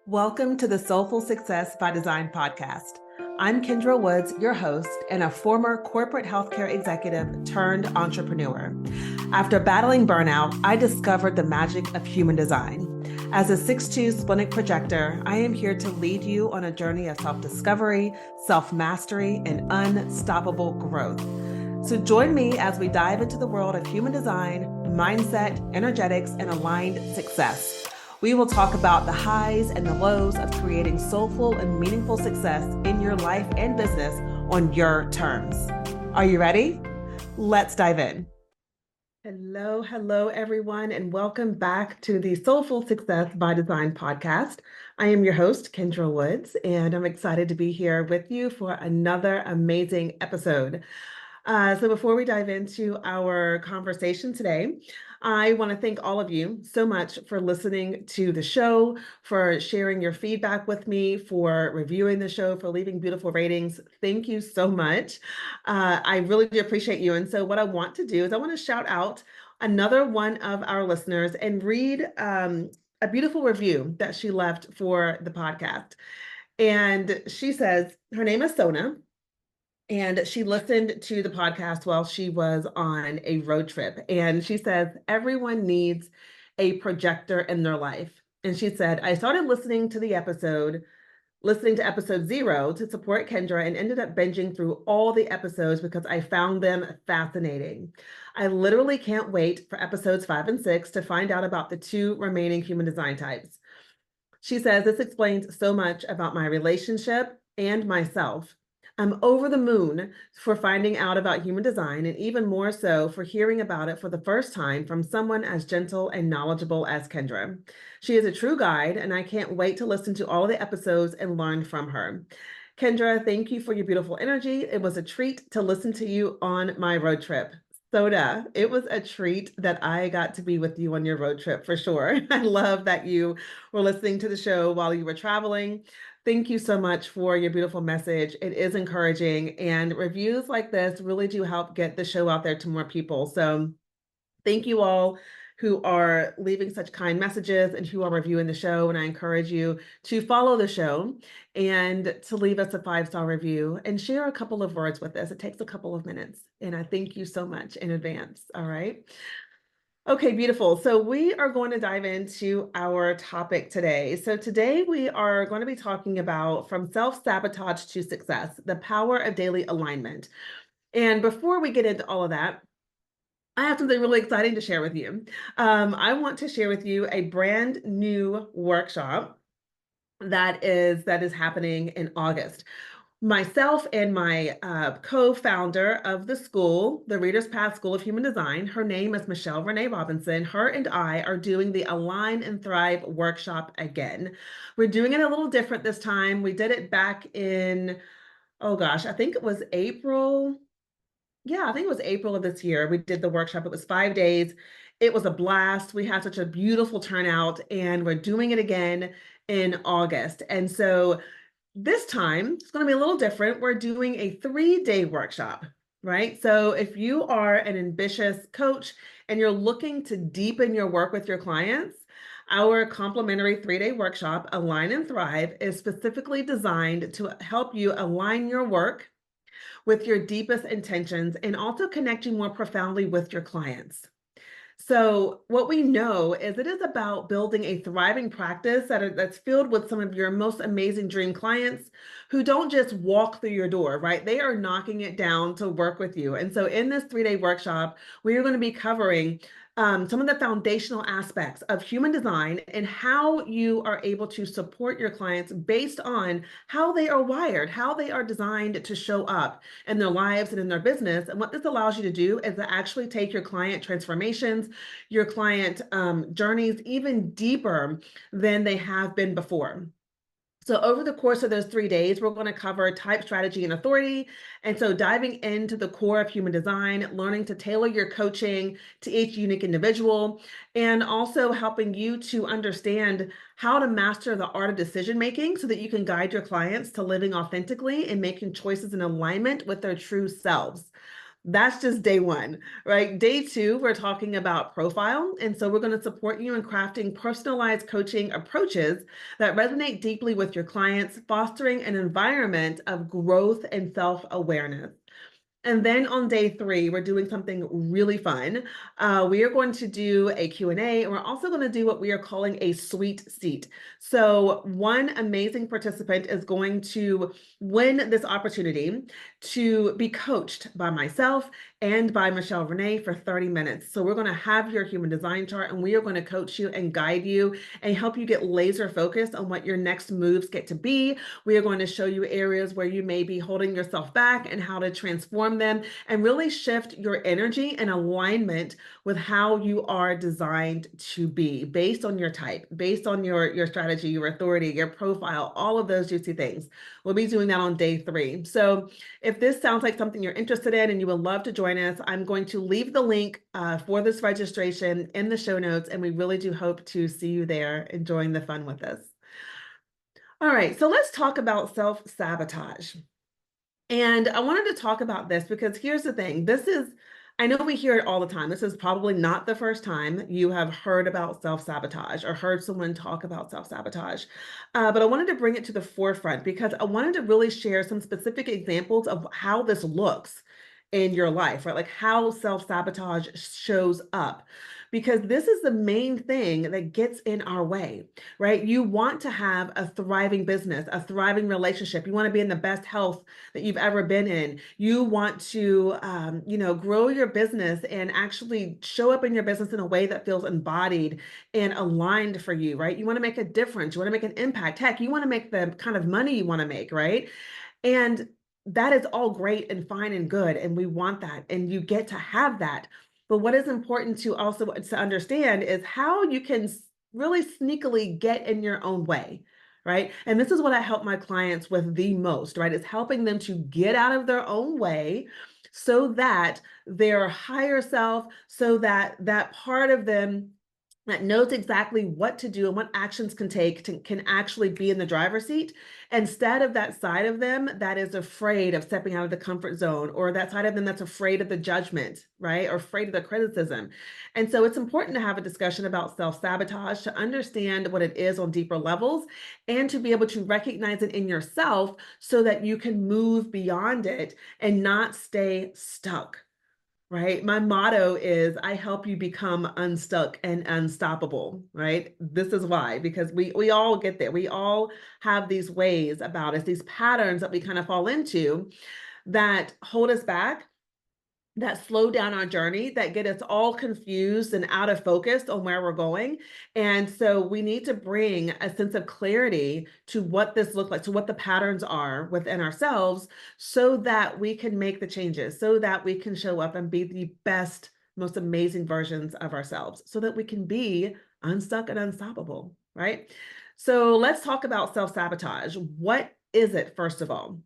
Welcome to the Soulful Success by Design podcast. I'm Kendra Woods, your host, and a former corporate healthcare executive turned entrepreneur. After battling burnout, I discovered the magic of human design. As a 6'2" splenic projector, I am here to lead you on a journey of self-discovery, self-mastery, and unstoppable growth. So join me as we dive into the world of human design, mindset, energetics, and aligned success. We will talk about the highs and the lows of creating soulful and meaningful success in your life and business on your terms. Are you ready? Let's dive in. Hello, everyone, and welcome back to the Soulful Success by Design podcast. I am your host, Kendra Woods, and I'm excited to be here with you for another amazing episode. So before we dive into our conversation today, I want to thank all of you so much for listening to the show, for sharing your feedback with me, for reviewing the show, for leaving beautiful ratings. Thank you so much. I really do appreciate you. And so what I want to do is I want to shout out another one of our listeners and read a beautiful review that she left for the podcast. And she says, her name is Sona. And she listened to the podcast while she was on a road trip. And she says, everyone needs a projector in their life. And she said, I started listening to episode 0 to support Kendra and ended up binging through all the episodes because I found them fascinating. I literally can't wait for episodes 5 and 6 to find out about the 2 remaining human design types. She says, this explains so much about my relationship and myself. I'm over the moon for finding out about human design, and even more so for hearing about it for the first time from someone as gentle and knowledgeable as Kendra. She is a true guide, and I can't wait to listen to all of the episodes and learn from her. Kendra, thank you for your beautiful energy. It was a treat to listen to you on my road trip. Soda, it was a treat that I got to be with you on your road trip for sure. I love that you were listening to the show while you were traveling. Thank you so much for your beautiful message. It is encouraging, and reviews like this really do help get the show out there to more people. So thank you all who are leaving such kind messages and who are reviewing the show. And I encourage you to follow the show and to leave us a 5-star review and share a couple of words with us. It takes a couple of minutes. And I thank you so much in advance. All right. Okay, beautiful. So we are going to dive into our topic today. So today we are going to be talking about from self-sabotage to success, the power of daily alignment. And before we get into all of that, I have something really exciting to share with you. I want to share with you a brand new workshop that is happening in August. Myself and my co-founder of the school, the Reader's Path School of Human Design, her name is Michelle Renee Robinson. Her and I are doing the Align and Thrive workshop again. We're doing it a little different this time. We did it back in, oh gosh, I think it was April. Yeah, I think it was April of this year. We did the workshop. It was 5 days. It was a blast. We had such a beautiful turnout, and we're doing it again in August. And so this time, it's going to be a little different. We're doing a 3-day workshop, right? So if you are an ambitious coach and you're looking to deepen your work with your clients, our complimentary 3-day workshop, Align and Thrive, is specifically designed to help you align your work with your deepest intentions and also connect you more profoundly with your clients. So what we know is it is about building a thriving practice that's filled with some of your most amazing dream clients who don't just walk through your door, right? They are knocking it down to work with you. And so in this 3-day workshop, we are going to be covering some of the foundational aspects of human design and how you are able to support your clients based on how they are wired, how they are designed to show up in their lives and in their business. And what this allows you to do is to actually take your client transformations, your client journeys even deeper than they have been before. So over the course of those 3 days, we're going to cover type, strategy, and authority. And so diving into the core of human design, learning to tailor your coaching to each unique individual, and also helping you to understand how to master the art of decision making so that you can guide your clients to living authentically and making choices in alignment with their true selves. That's just day one, right? Day two, we're talking about profile. And so we're going to support you in crafting personalized coaching approaches that resonate deeply with your clients, fostering an environment of growth and self-awareness. And then on day three, we're doing something really fun. We are going to do a Q&A, and we're also going to do what we are calling a sweet seat. So one amazing participant is going to win this opportunity to be coached by myself and by Michelle Renee for 30 minutes. So we're going to have your human design chart, and we are going to coach you and guide you and help you get laser focused on what your next moves get to be. We are going to show you areas where you may be holding yourself back and how to transform them and really shift your energy in alignment with how you are designed to be based on your type, based on your strategy, your authority, your profile, all of those juicy things. We'll be doing that on day three. So if this sounds like something you're interested in and you would love to join us, I'm going to leave the link for this registration in the show notes, and we really do hope to see you there enjoying the fun with us. All right, so let's talk about self-sabotage. And I wanted to talk about this because here's the thing. I know we hear it all the time. This is probably not the first time you have heard about self-sabotage or heard someone talk about self-sabotage. But I wanted to bring it to the forefront because I wanted to really share some specific examples of how this looks in your life, right? Like how self-sabotage shows up. Because this is the main thing that gets in our way, right? You want to have a thriving business, a thriving relationship. You want to be in the best health that you've ever been in. You want to, grow your business and actually show up in your business in a way that feels embodied and aligned for you, right? You want to make a difference. You want to make an impact. Heck, you want to make the kind of money you want to make, right? And that is all great and fine and good. And we want that. And you get to have that. But what is important to also to understand is how you can really sneakily get in your own way, right? And this is what I help my clients with the most, right? Is helping them to get out of their own way so that their higher self, so that that part of them that knows exactly what to do and what actions can actually be in the driver's seat, instead of that side of them that is afraid of stepping out of the comfort zone, or that side of them that's afraid of the judgment, right? Or afraid of the criticism. And so it's important to have a discussion about self-sabotage, to understand what it is on deeper levels, and to be able to recognize it in yourself so that you can move beyond it and not stay stuck. Right? My motto is I help you become unstuck and unstoppable, right? This is why, because we all get there. We all have these ways about us, these patterns that we kind of fall into that hold us back, that slow down our journey, that get us all confused and out of focus on where we're going. And so we need to bring a sense of clarity to what this looks like, to what the patterns are within ourselves, so that we can make the changes, so that we can show up and be the best, most amazing versions of ourselves, so that we can be unstuck and unstoppable, right? So let's talk about self-sabotage. What is it, first of all?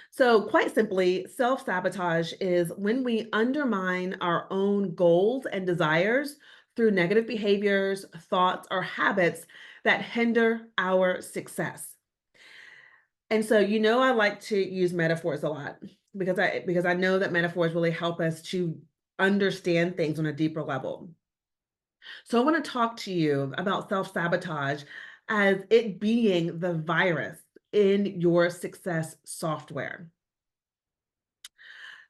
So, quite simply, self sabotage is when we undermine our own goals and desires through negative behaviors, thoughts, or habits that hinder our success. And so, I like to use metaphors a lot because I know that metaphors really help us to understand things on a deeper level. So, I want to talk to you about self sabotage as it being the virus in your success software.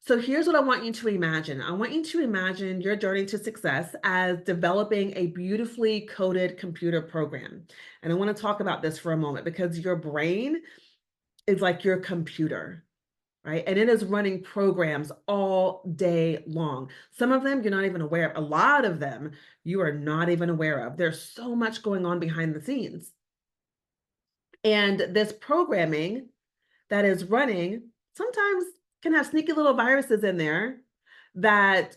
So here's what I want you to imagine. I want you to imagine your journey to success as developing a beautifully coded computer program. And I want to talk about this for a moment because your brain is like your computer, right? And it is running programs all day long. Some of them you're not even aware of. A lot of them you are not even aware of. There's so much going on behind the scenes. And this programming that is running sometimes can have sneaky little viruses in there that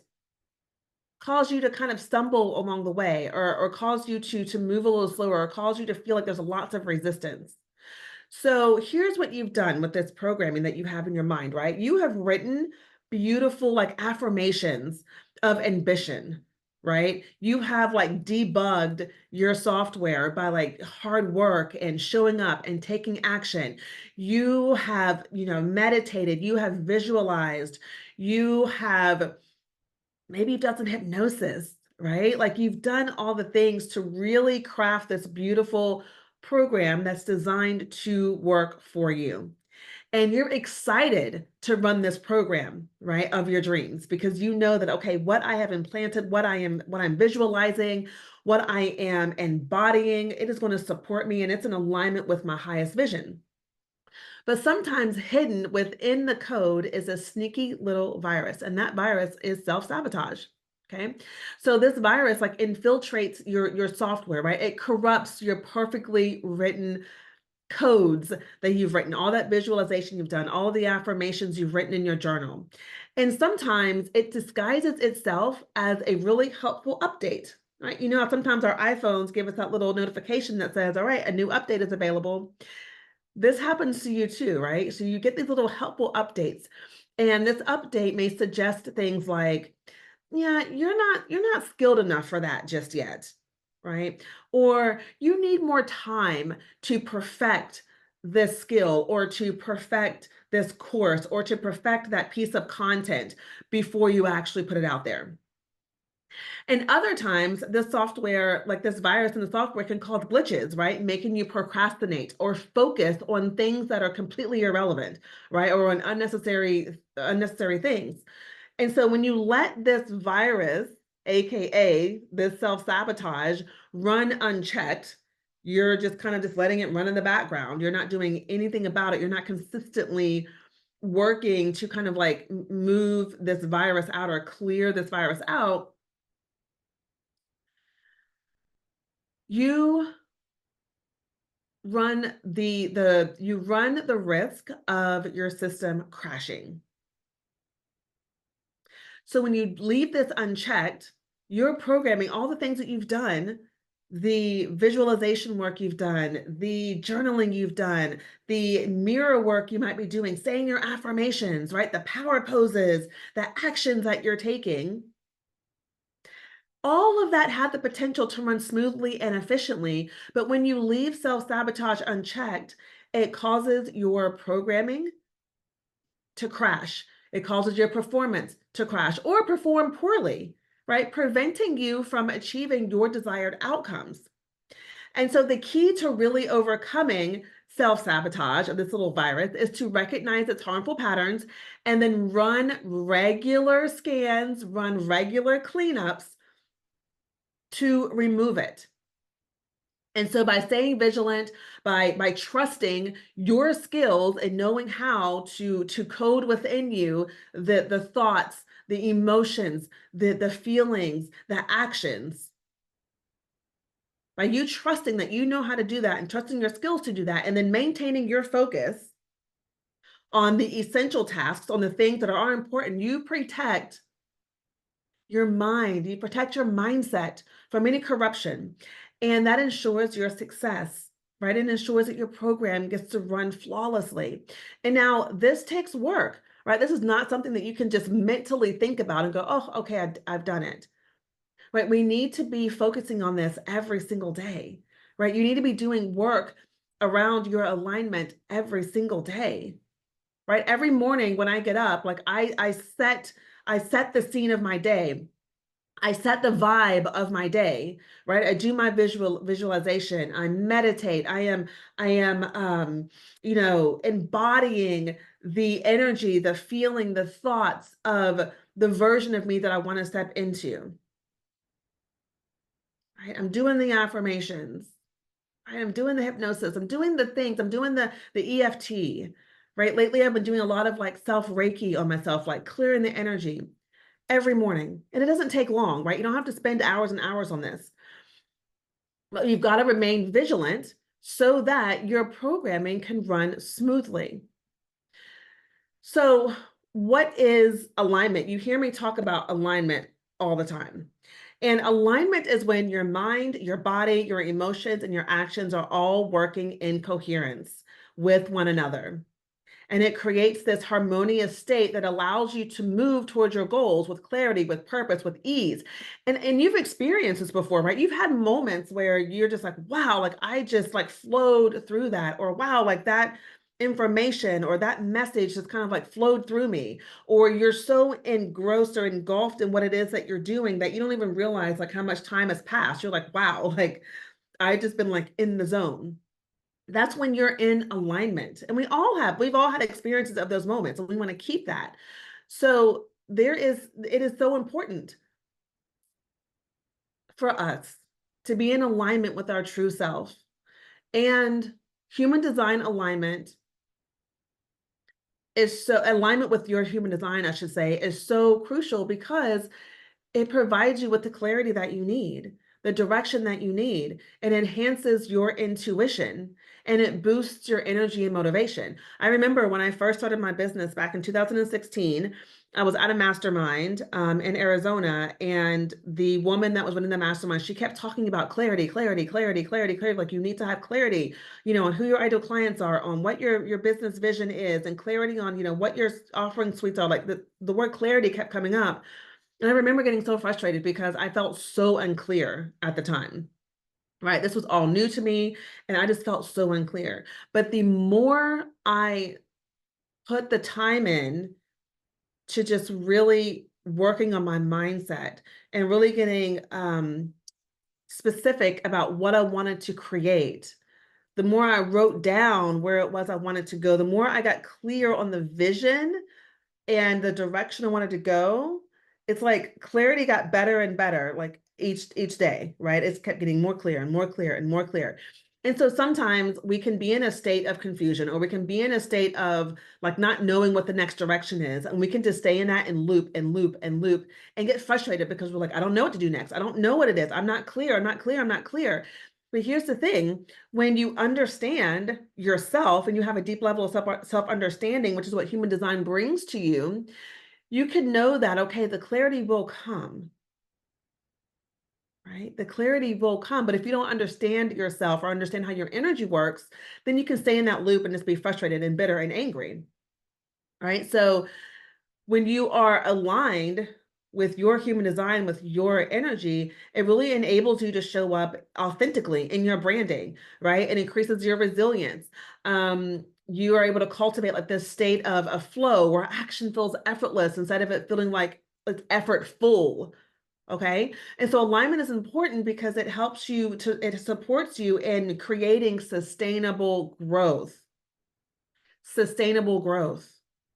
cause you to kind of stumble along the way, or cause you to move a little slower, or cause you to feel like there's lots of resistance. So here's what you've done with this programming that you have in your mind, right? You have written beautiful like affirmations of ambition, right? You have like debugged your software by like hard work and showing up and taking action. You have, meditated, you have visualized, You have maybe you've done some hypnosis, right? Like you've done all the things to really craft this beautiful program that's designed to work for you. And you're excited to run this program, right, of your dreams because you know that, okay, what I have implanted, what I'm visualizing, what I am embodying, it is going to support me and it's in alignment with my highest vision. But sometimes hidden within the code is a sneaky little virus, and that virus is self-sabotage. Okay. So this virus like infiltrates your software, right? It corrupts your perfectly written codes that you've written, all that visualization you've done, all the affirmations you've written in your journal. And sometimes it disguises itself as a really helpful update, right? You know, sometimes our iPhones give us that little notification that says, all right, a new update is available. This happens to you too, right? So you get these little helpful updates. And this update may suggest things like, yeah, you're not skilled enough for that just yet, right? Or you need more time to perfect this skill or to perfect this course or to perfect that piece of content before you actually put it out there. And other times, the software, like this virus in the software, can cause glitches, right? Making you procrastinate or focus on things that are completely irrelevant, right? Or on unnecessary things. And so when you let this virus, AKA this self-sabotage, run unchecked, you're just kind of just letting it run in the background. You're not doing anything about it. You're not consistently working to kind of like move this virus out or clear this virus out. You you run the risk of your system crashing. So when you leave this unchecked, you're programming all the things that you've done, the visualization work you've done, the journaling you've done, the mirror work you might be doing, saying your affirmations, right? The power poses, the actions that you're taking. All of that had the potential to run smoothly and efficiently, but when you leave self-sabotage unchecked, it causes your programming to crash. It causes your performance to crash or perform poorly, right? Preventing you from achieving your desired outcomes. And so the key to really overcoming self-sabotage of this little virus is to recognize its harmful patterns and then run regular scans, run regular cleanups to remove it. And so by staying vigilant, by trusting your skills and knowing how to code within you the thoughts, the emotions, the feelings, the actions, by you trusting that you know how to do that and trusting your skills to do that, and then maintaining your focus on the essential tasks, on the things that are important, you protect your mind, you protect your mindset from any corruption. And that ensures your success, right? It ensures that your program gets to run flawlessly. And now this takes work, right? This is not something that you can just mentally think about and go, oh, okay, I've done it, right? We need to be focusing on this every single day, right? You need to be doing work around your alignment every single day, right? Every morning when I get up, like I set the scene of my day. I set the vibe of my day, right? I do my visualization. I meditate. I am embodying the energy, the feeling, the thoughts of the version of me that I want to step into. Right? I'm doing the affirmations. I am doing the hypnosis. I'm doing the things. I'm doing the EFT. Right? Lately, I've been doing a lot of like self Reiki on myself, like clearing the energy every morning. And it doesn't take long, right? You don't have to spend hours and hours on this. But you've got to remain vigilant so that your programming can run smoothly. So, what is alignment? You hear me talk about alignment all the time. And alignment is when your mind, your body, your emotions, and your actions are all working in coherence with one another. And it creates this harmonious state that allows you to move towards your goals with clarity, with purpose, with ease. And you've experienced this before, right? You've had moments where you're just like, wow, like I just like flowed through that, or wow, like information or that message just kind of like flowed through me, or you're so engrossed or engulfed in what it is that you're doing that you don't even realize like how much time has passed. You're like, wow, like I've just been like in the zone. That's when you're in alignment. And we've all had experiences of those moments, and we want to keep that. So it is so important for us to be in alignment with our true self. And human design alignment is so alignment with your human design, I should say, is so crucial because it provides you with the clarity that you need, the direction that you need. It enhances your intuition and it boosts your energy and motivation. I remember when I first started my business back in 2016, I was at a mastermind in Arizona, and the woman that was running the mastermind, she kept talking about clarity, clarity, clarity, clarity, clarity. Like you need to have clarity, on who your ideal clients are, on what your business vision is, and clarity on, what your offering suites are. Like the word clarity kept coming up. And I remember getting so frustrated because I felt so unclear at the time, right? This was all new to me and I just felt so unclear. But the more I put the time in to just really working on my mindset and really getting specific about what I wanted to create, the more I wrote down where it was I wanted to go, the more I got clear on the vision and the direction I wanted to go, it's like clarity got better and better, like each day, right? It's kept getting more clear and more clear and more clear. And so sometimes we can be in a state of confusion, or we can be in a state of like not knowing what the next direction is. And we can just stay in that and loop and loop and loop and get frustrated because we're like, I don't know what to do next. I don't know what it is. I'm not clear. I'm not clear. I'm not clear. But here's the thing, when you understand yourself and you have a deep level of self-understanding, which is what human design brings to you, you can know that, okay, the clarity will come, right? The clarity will come. But if you don't understand yourself or understand how your energy works, then you can stay in that loop and just be frustrated and bitter and angry, right? So when you are aligned with your human design, with your energy, it really enables you to show up authentically in your branding, right? It increases your resilience. You are able to cultivate like this state of a flow where action feels effortless instead of it feeling like it's effortful. Okay. And so alignment is important because it supports you in creating sustainable growth. Sustainable growth.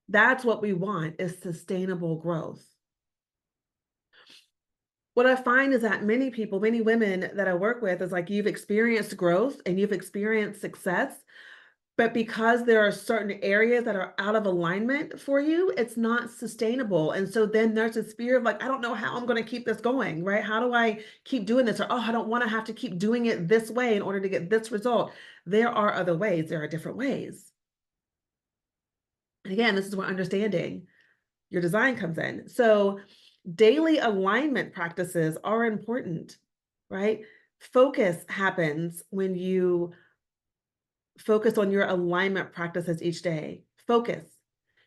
That's what we want, is sustainable growth. What I find is that many people, many women that I work with, is like you've experienced growth and you've experienced success, but because there are certain areas that are out of alignment for you, it's not sustainable. And so then there's this fear of like, I don't know how I'm going to keep this going, right? How do I keep doing this? Or, oh, I don't want to have to keep doing it this way in order to get this result. There are other ways. There are different ways. And again, this is where understanding your design comes in. So daily alignment practices are important, right? Focus happens when you focus on your alignment practices each day. Focus.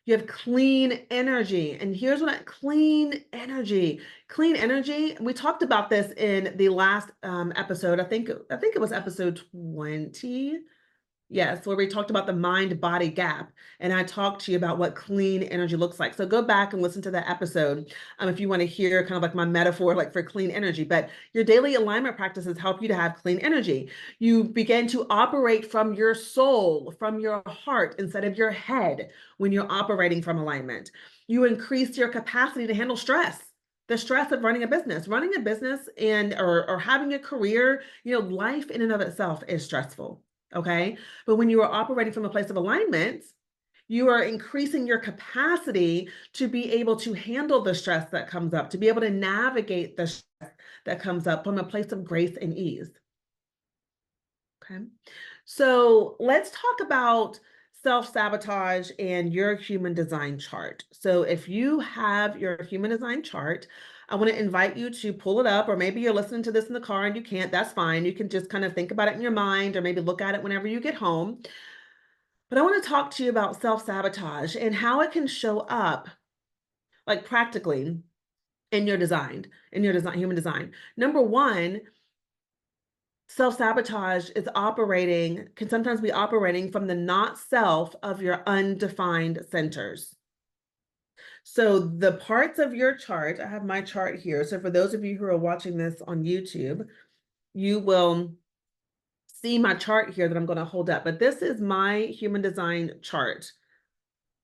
You have clean energy. And here's what clean energy. Clean energy. We talked about this in the last episode. I think it was episode 20. Yes, where we talked about the mind-body gap, and I talked to you about what clean energy looks like. So go back and listen to that episode if you want to hear kind of like my metaphor, like for clean energy. But your daily alignment practices help you to have clean energy. You begin to operate from your soul, from your heart, instead of your head when you're operating from alignment. You increase your capacity to handle stress. The stress of running a business, and or having a career, life in and of itself is stressful. Okay. But when you are operating from a place of alignment, you are increasing your capacity to be able to handle the stress that comes up, to be able to navigate the stress that comes up from a place of grace and ease. Okay. So let's talk about self-sabotage and your human design chart. So if you have your human design chart, I want to invite you to pull it up, or maybe you're listening to this in the car and you can't, that's fine. You can just kind of think about it in your mind, or maybe look at it whenever you get home. But I want to talk to you about self-sabotage and how it can show up like practically in your design, human design. Number one, Self-sabotage can sometimes be operating from the not self of your undefined centers. So the parts of your chart, I have my chart here. So for those of you who are watching this on YouTube, you will see my chart here that I'm going to hold up. But this is my human design chart,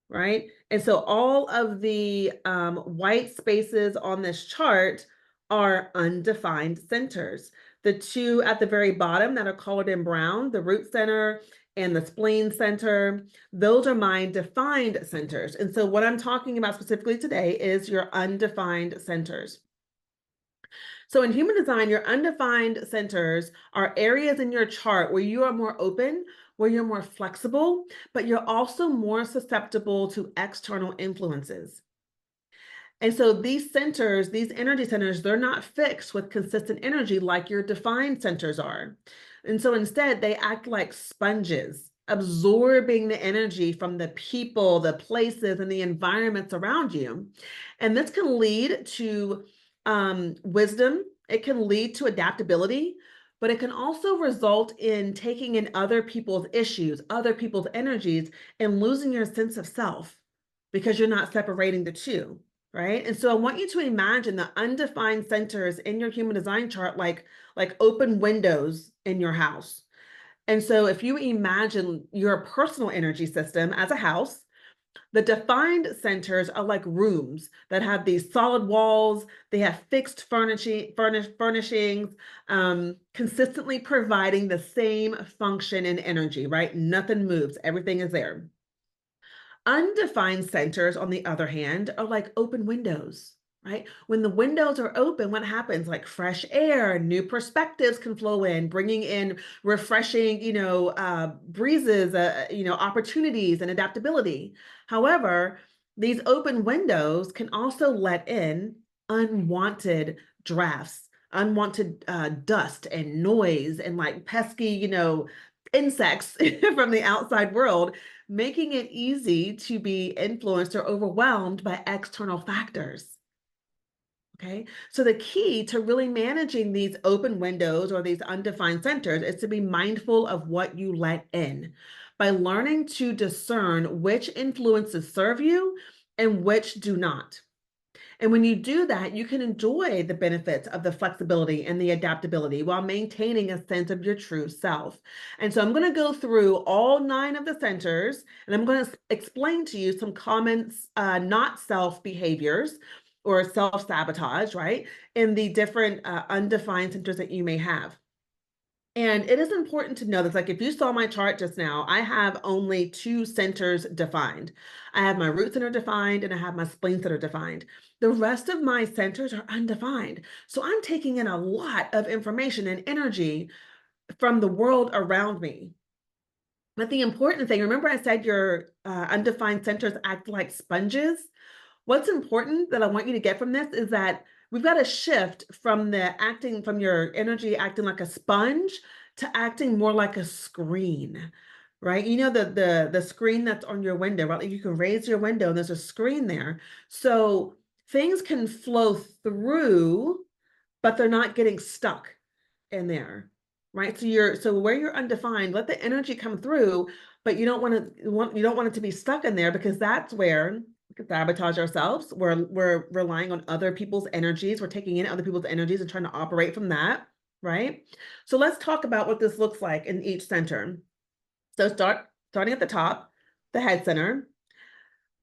right? And so all of the white spaces on this chart are undefined centers. The two at the very bottom that are colored in brown, the root center and the spleen center, those are my defined centers. And so what I'm talking about specifically today is your undefined centers. So in human design, your undefined centers are areas in your chart where you are more open, where you're more flexible, but you're also more susceptible to external influences. And so these centers, these energy centers, they're not fixed with consistent energy like your defined centers are. And so instead, they act like sponges, absorbing the energy from the people, the places, and the environments around you. And this can lead to wisdom, it can lead to adaptability, but it can also result in taking in other people's issues, other people's energies, and losing your sense of self because you're not separating the two. Right. And so I want you to imagine the undefined centers in your human design chart like open windows in your house. And so if you imagine your personal energy system as a house, the defined centers are like rooms that have these solid walls, they have fixed furnishings, consistently providing the same function and energy, right? Nothing moves, everything is there. Undefined centers, on the other hand, are like open windows, right? When the windows are open, what happens? Like fresh air, new perspectives can flow in, bringing in refreshing, breezes, opportunities and adaptability. However, these open windows can also let in unwanted drafts, unwanted dust and noise and like pesky, insects from the outside world, making it easy to be influenced or overwhelmed by external factors. Okay, so the key to really managing these open windows or these undefined centers is to be mindful of what you let in by learning to discern which influences serve you and which do not. And when you do that, you can enjoy the benefits of the flexibility and the adaptability while maintaining a sense of your true self. And so I'm going to go through all 9 of the centers, and I'm going to explain to you some common not self behaviors or self-sabotage, right, in the different undefined centers that you may have. And it is important to know this, like if you saw my chart just now, I have only 2 centers defined. I have my root center defined and I have my spleen center defined. The rest of my centers are undefined. So I'm taking in a lot of information and energy from the world around me. But the important thing, remember I said your undefined centers act like sponges? What's important that I want you to get from this is that we've got to shift from your energy acting like a sponge to acting more like a screen, right? You know, the screen that's on your window, right? You can raise your window and there's a screen there. So things can flow through, but they're not getting stuck in there, right? So where you're undefined, let the energy come through, but you don't want it to be stuck in there because that's where we can sabotage ourselves. We're relying on other people's energies. We're taking in other people's energies and trying to operate from that, right? So let's talk about what this looks like in each center. So starting at the top, the head center.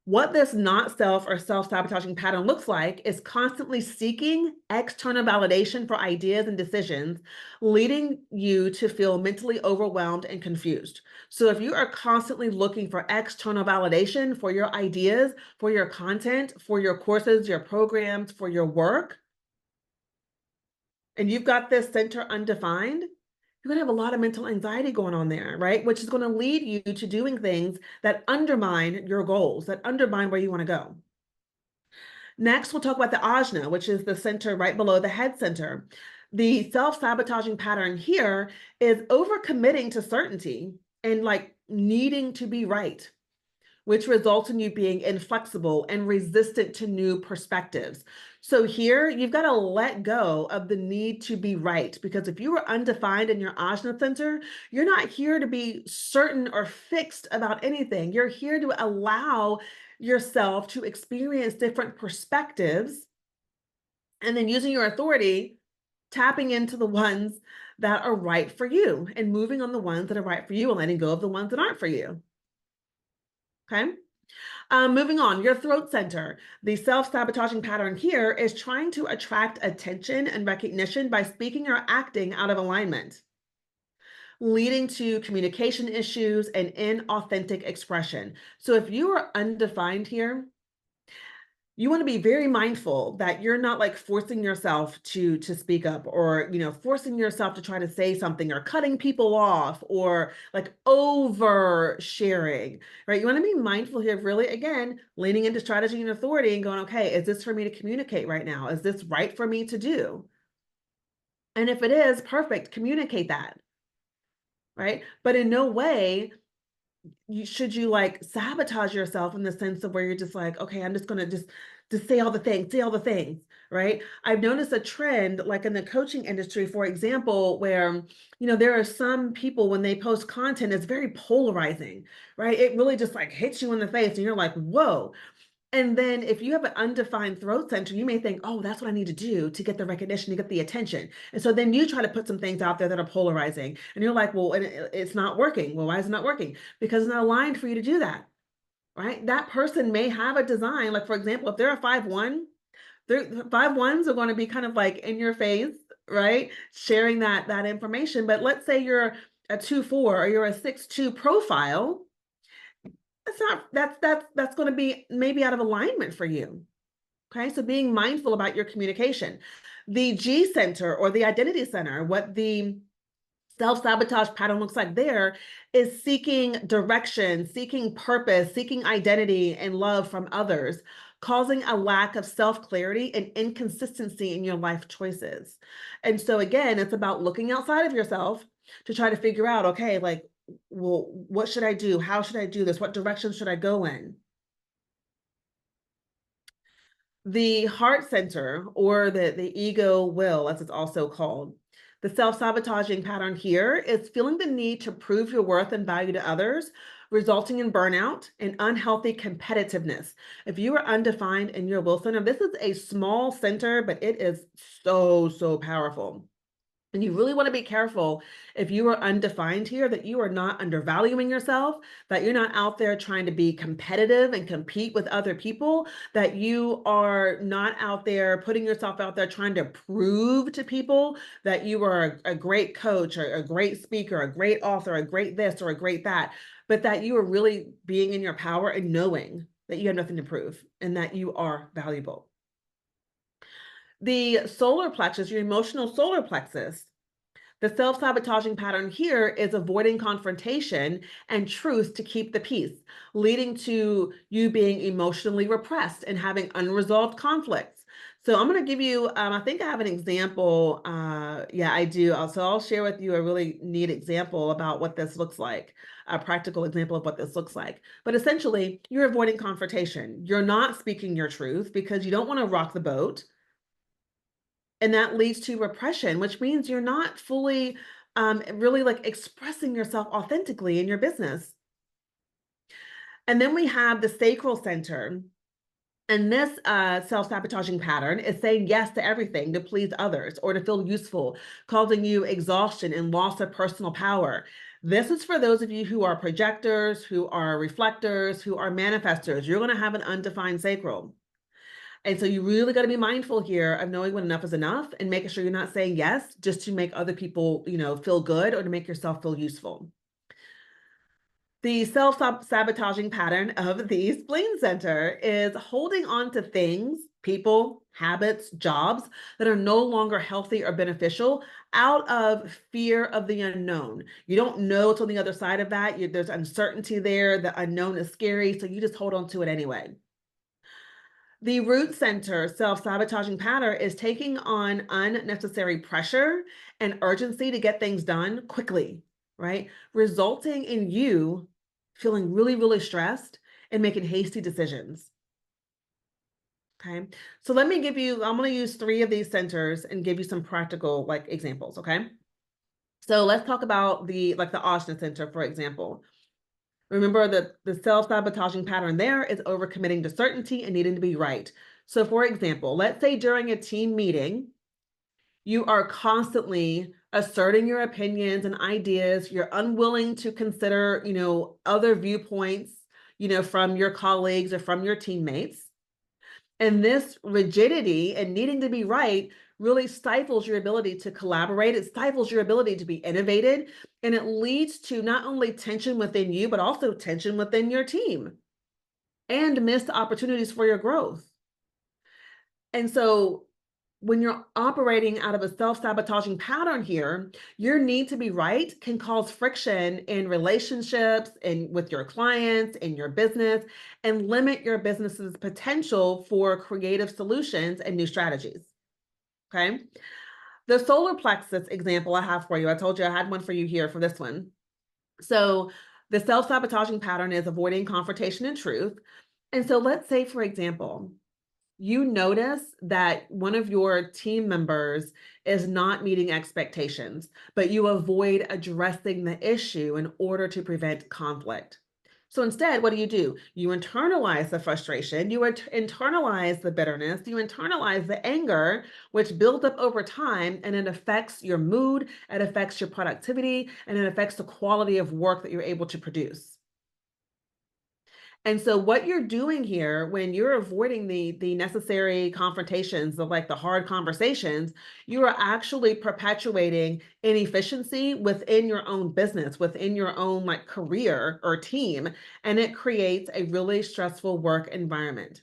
What this not self or self-sabotaging pattern looks like is constantly seeking external validation for ideas and decisions, leading you to feel mentally overwhelmed and confused. So if you are constantly looking for external validation for your ideas, for your content, for your courses, your programs, for your work, and you've got this center undefined, you're going to have a lot of mental anxiety going on there, right? Which is going to lead you to doing things that undermine your goals, that undermine where you want to go. Next, we'll talk about the ajna, which is the center right below the head center. The self-sabotaging pattern here is overcommitting to certainty and like needing to be right. which results in you being inflexible and resistant to new perspectives. So here you've got to let go of the need to be right, because if you are undefined in your ajna center, you're not here to be certain or fixed about anything. You're here to allow yourself to experience different perspectives, and then using your authority, tapping into the ones that are right for you and moving on the ones that are right for you and letting go of the ones that aren't for you. Okay. Moving on, your throat center. The self-sabotaging pattern here is trying to attract attention and recognition by speaking or acting out of alignment, leading to communication issues and inauthentic expression. So if you are undefined here, you want to be very mindful that you're not like forcing yourself to speak up, or forcing yourself to try to say something, or cutting people off, or like over sharing, right? You want to be mindful here of really, again, leaning into strategy and authority and going, okay, is this for me to communicate right now? Is this right for me to do? And if it is, perfect, communicate that, right? But in no way should you like sabotage yourself in the sense of where you're just like, okay, I'm just going to just say all the things, right? I've noticed a trend like in the coaching industry, for example, where, there are some people when they post content, it's very polarizing, right? It really just like hits you in the face and you're like, whoa. And then if you have an undefined throat center, you may think, oh, that's what I need to do to get the recognition, to get the attention. And so then you try to put some things out there that are polarizing. And you're like, well, and it's not working. Well, why is it not working? Because it's not aligned for you to do that, right? That person may have a design. Like, for example, if they're a 5-1, their 5-1s are going to be kind of like in your face, right? Sharing that information. But let's say you're a 2-4 or you're a 6-2 profile, that's going to be maybe out of alignment for you. Okay, so being mindful about your communication. The G center, or the identity center, what the self-sabotage pattern looks like there is seeking direction, seeking purpose, seeking identity and love from others, causing a lack of self-clarity and inconsistency in your life choices. And so again, it's about looking outside of yourself to try to figure out, okay, like, well, what should I do? How should I do this? What direction should I go in? The heart center, or the ego will, as it's also called, the self-sabotaging pattern here is feeling the need to prove your worth and value to others, resulting in burnout and unhealthy competitiveness. If you are undefined in your will center, this is a small center, but it is so, so powerful. And you really want to be careful if you are undefined here, that you are not undervaluing yourself, that you're not out there trying to be competitive and compete with other people, that you are not out there putting yourself out there trying to prove to people that you are a great coach or a great speaker, a great author, a great this or a great that, but that you are really being in your power and knowing that you have nothing to prove and that you are valuable. The solar plexus, your emotional solar plexus, the self-sabotaging pattern here is avoiding confrontation and truth to keep the peace, leading to you being emotionally repressed and having unresolved conflicts. So I'm going to give you, I think I have an example. Yeah, I do. So I'll share with you a really neat example about what this looks like, a practical example of what this looks like. But essentially, you're avoiding confrontation. You're not speaking your truth because you don't want to rock the boat. And that leads to repression, which means you're not fully really like expressing yourself authentically in your business. And then we have the sacral center. And this self-sabotaging pattern is saying yes to everything to please others or to feel useful, causing you exhaustion and loss of personal power. This is for those of you who are projectors, who are reflectors, who are manifestors. You're going to have an undefined sacral. And so you really got to be mindful here of knowing when enough is enough and making sure you're not saying yes just to make other people, feel good or to make yourself feel useful. The self-sabotaging pattern of the spleen center is holding on to things, people, habits, jobs that are no longer healthy or beneficial out of fear of the unknown. You don't know what's on the other side of that. There's uncertainty there. The unknown is scary, so you just hold on to it anyway. The root center self-sabotaging pattern is taking on unnecessary pressure and urgency to get things done quickly, right? Resulting in you feeling really, really stressed and making hasty decisions. Okay, so let me give you, I'm going to use 3 of these centers and give you some practical like examples. Okay, so let's talk about the Ajna center, for example. Remember that the self-sabotaging pattern there is overcommitting to certainty and needing to be right. So for example, let's say during a team meeting, you are constantly asserting your opinions and ideas. You're unwilling to consider, other viewpoints, from your colleagues or from your teammates. And this rigidity and needing to be right really stifles your ability to collaborate. It stifles your ability to be innovative. And it leads to not only tension within you, but also tension within your team and missed opportunities for your growth. And so when you're operating out of a self-sabotaging pattern here, your need to be right can cause friction in relationships and with your clients and your business, and limit your business's potential for creative solutions and new strategies. Okay. The solar plexus example I have for you, I told you I had one for you here for this one. So the self-sabotaging pattern is avoiding confrontation and truth. And so let's say, for example, you notice that one of your team members is not meeting expectations, but you avoid addressing the issue in order to prevent conflict. So instead, what do? You internalize the frustration, you internalize the bitterness, you internalize the anger, which builds up over time, and it affects your mood, it affects your productivity, and it affects the quality of work that you're able to produce. And so what you're doing here when you're avoiding the necessary confrontations, of like the hard conversations, you are actually perpetuating inefficiency within your own business, within your own like career or team, and it creates a really stressful work environment.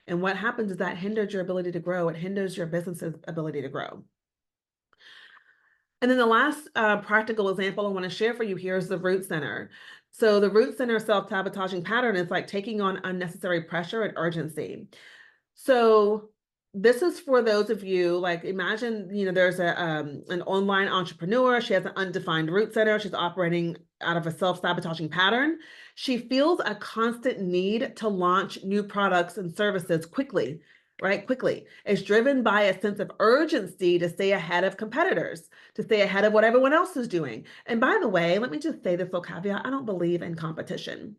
And what happens is that hinders your ability to grow. It hinders your business's ability to grow. And then the last practical example I want to share for you here is the root center. So the root center self-sabotaging pattern is like taking on unnecessary pressure and urgency. So this is for those of you, like imagine, there's an online entrepreneur. She has an undefined root center. She's operating out of a self-sabotaging pattern. She feels a constant need to launch new products and services quickly, right? Quickly. It's driven by a sense of urgency to stay ahead of competitors, to stay ahead of what everyone else is doing. And by the way, let me just say this little caveat. I don't believe in competition.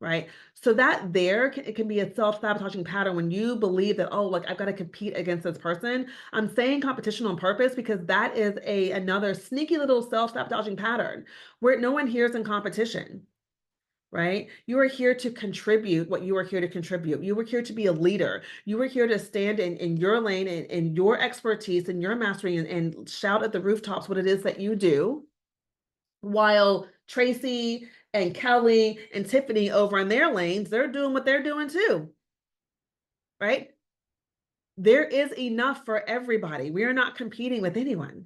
Right. So that it can be a self-sabotaging pattern when you believe that, oh, like I've got to compete against this person. I'm saying competition on purpose because that is another sneaky little self-sabotaging pattern where no one here is in competition. Right? You are here to contribute what you are here to contribute. You are here to be a leader. You are here to stand in your lane and your expertise and your mastery and shout at the rooftops what it is that you do, while Tracy and Kelly and Tiffany over in their lanes, they're doing what they're doing too, right? There is enough for everybody. We are not competing with anyone,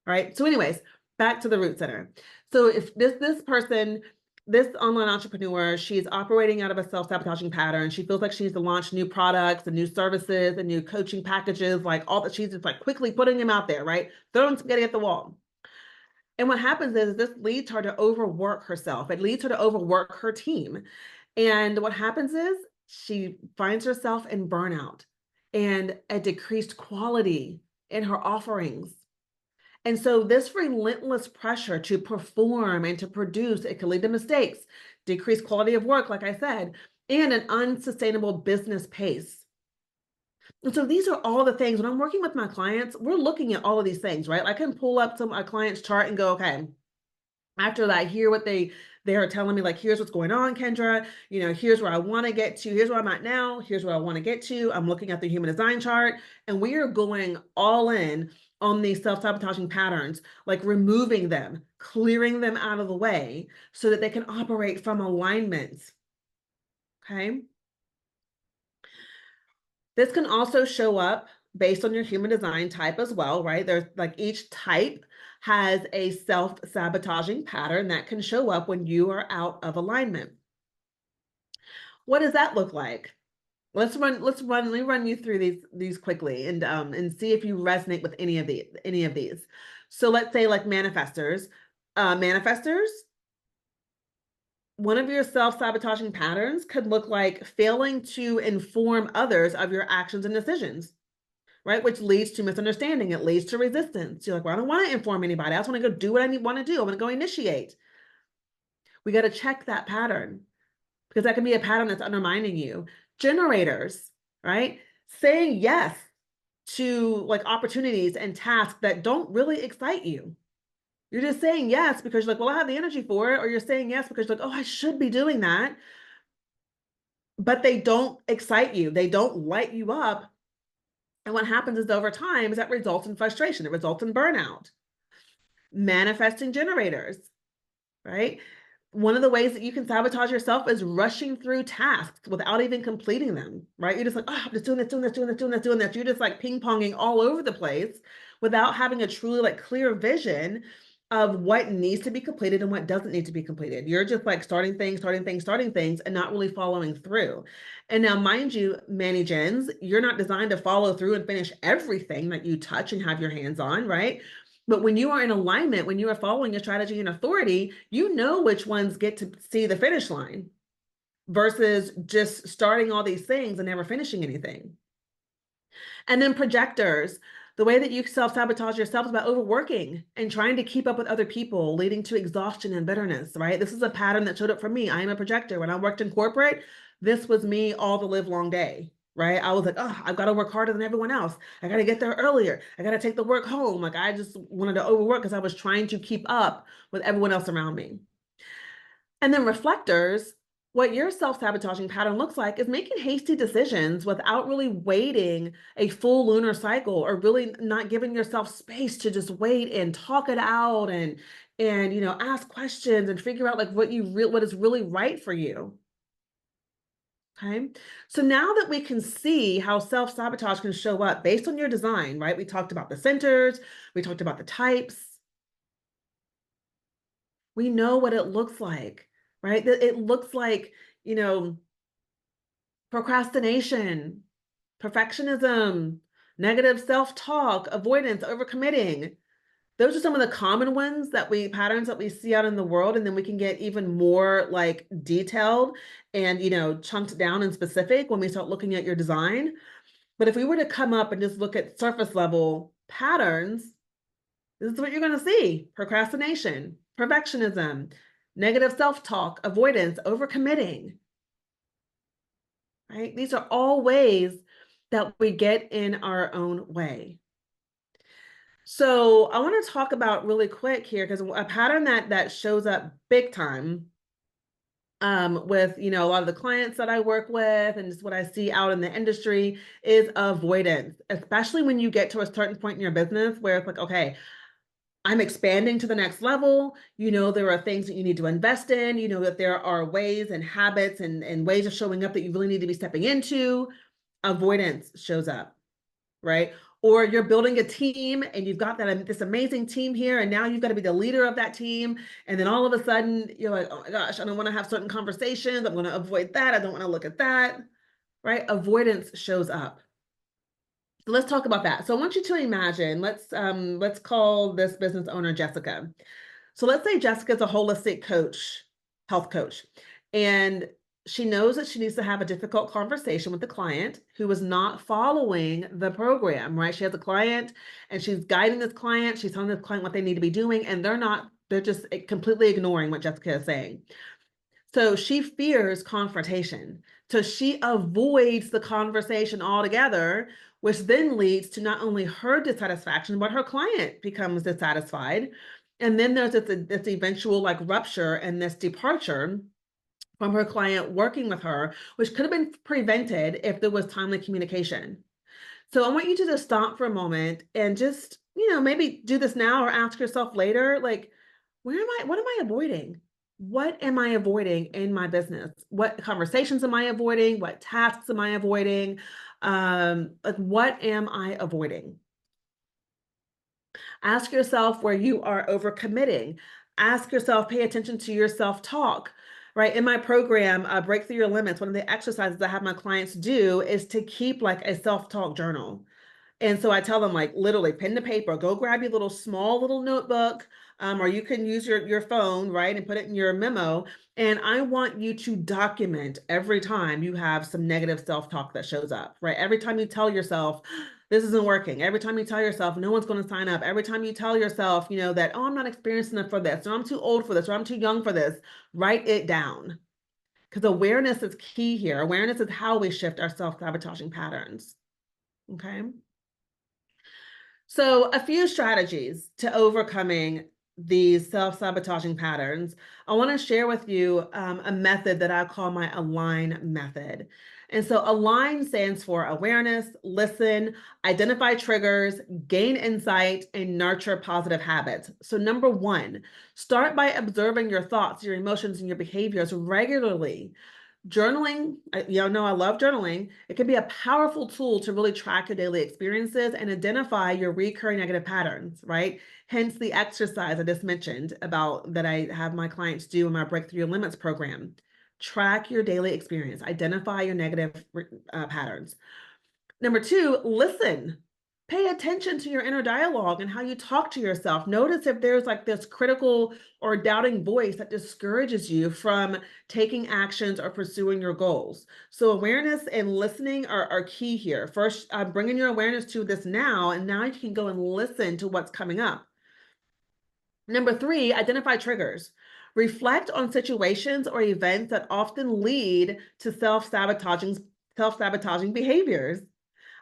right? So anyways, back to the root center. So if this person, this online entrepreneur, she's operating out of a self-sabotaging pattern. She feels like she needs to launch new products and new services and new coaching packages, like all that. She's just like quickly putting them out there, right? Throwing spaghetti at the wall. And what happens is this leads her to overwork herself. It leads her to overwork her team. And what happens is she finds herself in burnout and a decreased quality in her offerings. And so this relentless pressure to perform and to produce, it can lead to mistakes, decreased quality of work, like I said, and an unsustainable business pace. And so these are all the things when I'm working with my clients, we're looking at all of these things, right? I can pull up a client's chart and go, okay, after that, hear what they are telling me, like, here's what's going on, Kendra, here's where I want to get to, here's where I'm at now, here's where I want to get to. I'm looking at the human design chart, and we are going all in on these self-sabotaging patterns, like removing them, clearing them out of the way so that they can operate from alignment. Okay. This can also show up based on your human design type as well, right? There's like each type has a self-sabotaging pattern that can show up when you are out of alignment. What does that look like? Let me run you through these quickly and see if you resonate with any of these. So let's say like manifestors. Manifestors one of your self-sabotaging patterns could look like failing to inform others of your actions and decisions, right? Which leads to misunderstanding. It leads to resistance. You're like, well, I don't want to inform anybody. I just want to go do what I want to do. I want to go initiate. We got to check that pattern because that can be a pattern that's undermining you. Generators, right? Saying yes to like opportunities and tasks that don't really excite you. You're just saying yes because you're like, well, I have the energy for it. Or you're saying yes because you're like, oh, I should be doing that. But they don't excite you. They don't light you up. And what happens is over time is that results in frustration. It results in burnout. Manifesting generators, right? One of the ways that you can sabotage yourself is rushing through tasks without even completing them, right? You're just like, oh, I'm just doing this, doing this, doing this, doing this, doing this. You're just like ping-ponging all over the place without having a truly like clear vision of what needs to be completed and what doesn't need to be completed. You're just like starting things, and not really following through. And now, mind you, Manny Gens, you're not designed to follow through and finish everything that you touch and have your hands on, right? But when you are in alignment, when you are following a strategy and authority, you know which ones get to see the finish line versus just starting all these things and never finishing anything. And then projectors, the way that you self-sabotage yourself is by overworking and trying to keep up with other people, leading to exhaustion and bitterness, right? This is a pattern that showed up for me. I am a projector. When I worked in corporate, this was me all the live long day, right? I was like, oh, I've got to work harder than everyone else. I got to get there earlier. I got to take the work home. Like I just wanted to overwork because I was trying to keep up with everyone else around me. And then reflectors, what your self-sabotaging pattern looks like is making hasty decisions without really waiting a full lunar cycle or really not giving yourself space to just wait and talk it out and ask questions and figure out like what is really right for you. Okay. So now that we can see how self-sabotage can show up based on your design, right? We talked about the centers, we talked about the types. We know what it looks like, right? It looks like, procrastination, perfectionism, negative self-talk, avoidance, overcommitting. Those are some of the common ones patterns that we see out in the world. And then we can get even more like detailed and, chunked down and specific when we start looking at your design. But if we were to come up and just look at surface level patterns, this is what you're going to see: procrastination, perfectionism, negative self-talk, avoidance, overcommitting, right? These are all ways that we get in our own way. So I want to talk about really quick here, because a pattern that shows up big time with a lot of the clients that I work with and just what I see out in the industry is avoidance, especially when you get to a certain point in your business where it's like, okay, I'm expanding to the next level. There are things that you need to invest in, that there are ways and habits and ways of showing up that you really need to be stepping into. Avoidance shows up, right? Or you're building a team and you've got this amazing team here, and now you've got to be the leader of that team. And then all of a sudden you're like, oh my gosh, I don't want to have certain conversations. I'm going to avoid that. I don't want to look at that, right? Avoidance shows up. So let's talk about that. So I want you to imagine, let's call this business owner Jessica. So let's say Jessica's a holistic coach, health coach, and she knows that she needs to have a difficult conversation with the client who is not following the program, right? She has a client and she's guiding this client. She's telling this client what they need to be doing, and they're just completely ignoring what Jessica is saying. So she fears confrontation. So she avoids the conversation altogether, which then leads to not only her dissatisfaction, but her client becomes dissatisfied. And then there's this eventual like rupture and this departure from her client working with her, which could have been prevented if there was timely communication. So I want you to just stop for a moment and just, maybe do this now or ask yourself later, like, what am I avoiding? What am I avoiding in my business? What conversations am I avoiding? What tasks am I avoiding? Like, what am I avoiding? Ask yourself where you are overcommitting. Ask yourself, pay attention to your self-talk, right? In my program, Break Through Your Limits, one of the exercises I have my clients do is to keep like a self-talk journal. And so I tell them, like, literally pen to paper, go grab your small little notebook, or you can use your phone, right, and put it in your memo. And I want you to document every time you have some negative self-talk that shows up, right? Every time you tell yourself, this isn't working. Every time you tell yourself, no one's going to sign up. Every time you tell yourself, that, oh, I'm not experienced enough for this, or I'm too old for this, or I'm too young for this, write it down. Because awareness is key here. Awareness is how we shift our self-sabotaging patterns. Okay. So, a few strategies to overcoming these self-sabotaging patterns. I want to share with you a method that I call my align method. And so, align stands for awareness, listen, identify triggers, gain insight, and nurture positive habits. So, number one, start by observing your thoughts, your emotions, and your behaviors regularly. Journaling, y'all know I love journaling. It can be a powerful tool to really track your daily experiences and identify your recurring negative patterns, right? Hence the exercise I just mentioned about that I have my clients do in my Breakthrough Your Limits program. Track your daily experience, identify your negative patterns. Number two, listen. Pay attention to your inner dialogue and how you talk to yourself. Notice if there's like this critical or doubting voice that discourages you from taking actions or pursuing your goals. So awareness and listening are key here. First, bringing your awareness to this now, and now you can go and listen to what's coming up. Number three, identify triggers. Reflect on situations or events that often lead to self-sabotaging behaviors.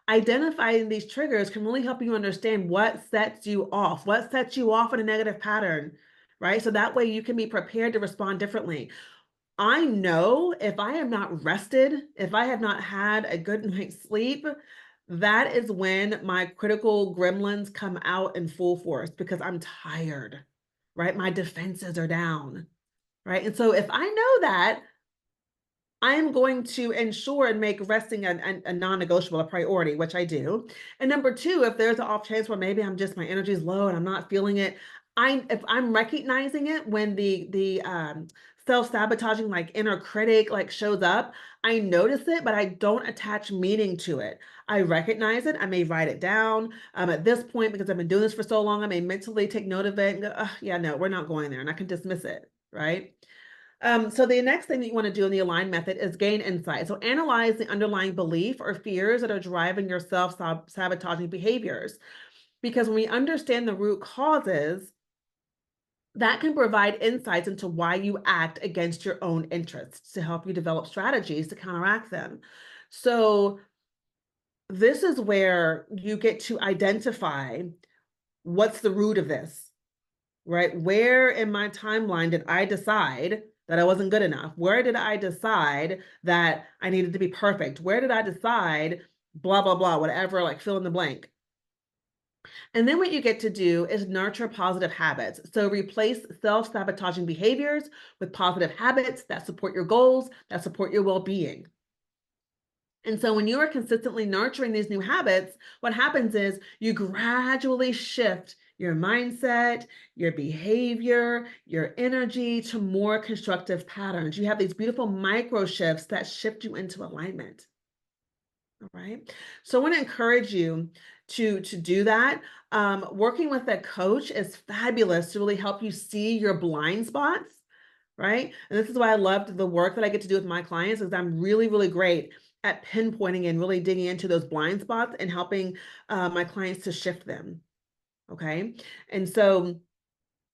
Identifying these triggers can really help you understand what sets you off in a negative pattern, right? So that way you can be prepared to respond differently. I know if I am not rested, if I have not had a good night's sleep, that is when my critical gremlins come out in full force because I'm tired, right? My defenses are down, right? And so if I know that, I am going to ensure and make resting a non-negotiable, a priority, which I do. And number two, if there's an off chance where maybe my energy is low and I'm not feeling it, if I'm recognizing it when the self-sabotaging like inner critic like shows up, I notice it, but I don't attach meaning to it. I recognize it. I may write it down. At this point, because I've been doing this for so long, I may mentally take note of it and go, yeah, no, we're not going there, and I can dismiss it, right? So the next thing that you want to do in the align method is gain insight. So analyze the underlying belief or fears that are driving your self-sabotaging behaviors. Because when we understand the root causes, that can provide insights into why you act against your own interests to help you develop strategies to counteract them. So this is where you get to identify what's the root of this, right? Where in my timeline did I decide that I wasn't good enough? Where did I decide that I needed to be perfect? Where did I decide blah, blah, blah, whatever, like fill in the blank? And then what you get to do is nurture positive habits. So replace self-sabotaging behaviors with positive habits that support your goals, that support your well-being. And so when you are consistently nurturing these new habits, what happens is you gradually shift your mindset, your behavior, your energy to more constructive patterns. You have these beautiful micro shifts that shift you into alignment. All right. So I want to encourage you to do that. Working with a coach is fabulous to really help you see your blind spots, right? And this is why I loved the work that I get to do with my clients, is I'm really, really great at pinpointing and really digging into those blind spots and helping my clients to shift them. Okay. And so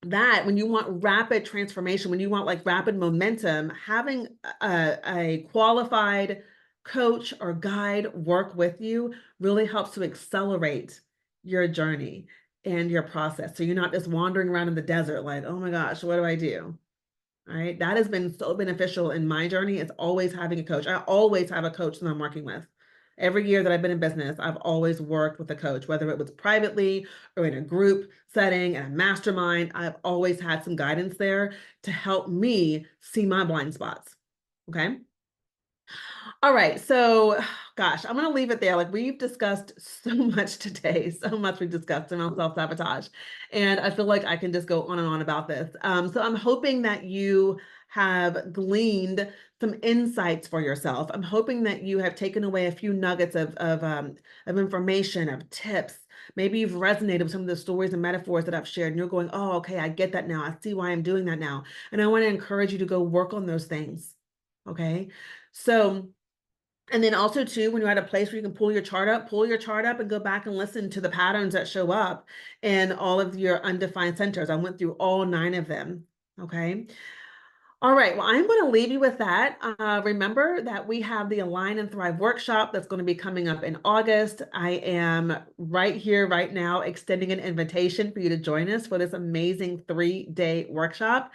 that when you want rapid transformation, when you want like rapid momentum, having a qualified coach or guide work with you really helps to accelerate your journey and your process. So you're not just wandering around in the desert like, oh my gosh, what do I do? All right. That has been so beneficial in my journey. It's always having a coach. I always have a coach that I'm working with. Every year that I've been in business, I've always worked with a coach, whether it was privately or in a group setting and a mastermind. I've always had some guidance there to help me see my blind spots. Okay. All right. So, gosh, I'm going to leave it there. Like we've discussed so much today, so much we've discussed around self-sabotage. And I feel like I can just go on and on about this. So I'm hoping that you have gleaned some insights for yourself. I'm hoping that you have taken away a few nuggets of information, of tips, Maybe you've resonated with some of the stories and metaphors that I've shared, and you're going, oh, okay, I get that now. I see why I'm doing that now. And I want to encourage you to go work on those things. Okay. So, and then also too, when you're at a place where you can pull your chart up and go back and listen to the patterns that show up in all of your undefined centers. I went through all 9 of them. Okay. All right, well, I'm going to leave you with that. Remember that we have the Align and Thrive workshop that's going to be coming up in August. I am right here, right now, extending an invitation for you to join us for this amazing 3-day workshop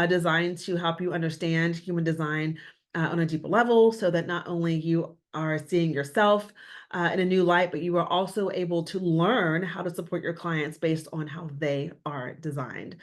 designed to help you understand human design on a deeper level, so that not only you are seeing yourself in a new light, but you are also able to learn how to support your clients based on how they are designed.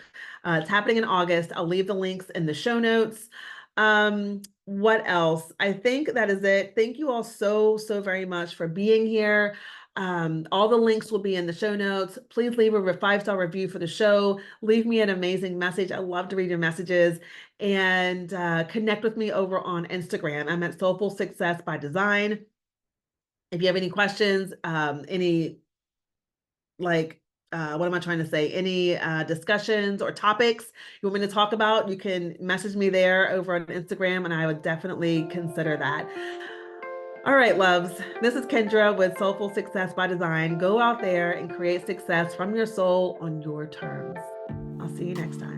It's happening in August. I'll leave the links in the show notes. What else? I think that is it. Thank you all so very much for being here. All the links will be in the show notes. Please leave a 5-star review for the show. Leave me an amazing message. I love to read your messages. And connect with me over on Instagram. I'm at Soulful Success by Design. If you have any questions, any what am I trying to say? Any discussions or topics you want me to talk about, you can message me there over on Instagram, and I would definitely consider that. All right, loves, this is Kendra with Soulful Success by Design. Go out there and create success from your soul on your terms. I'll see you next time.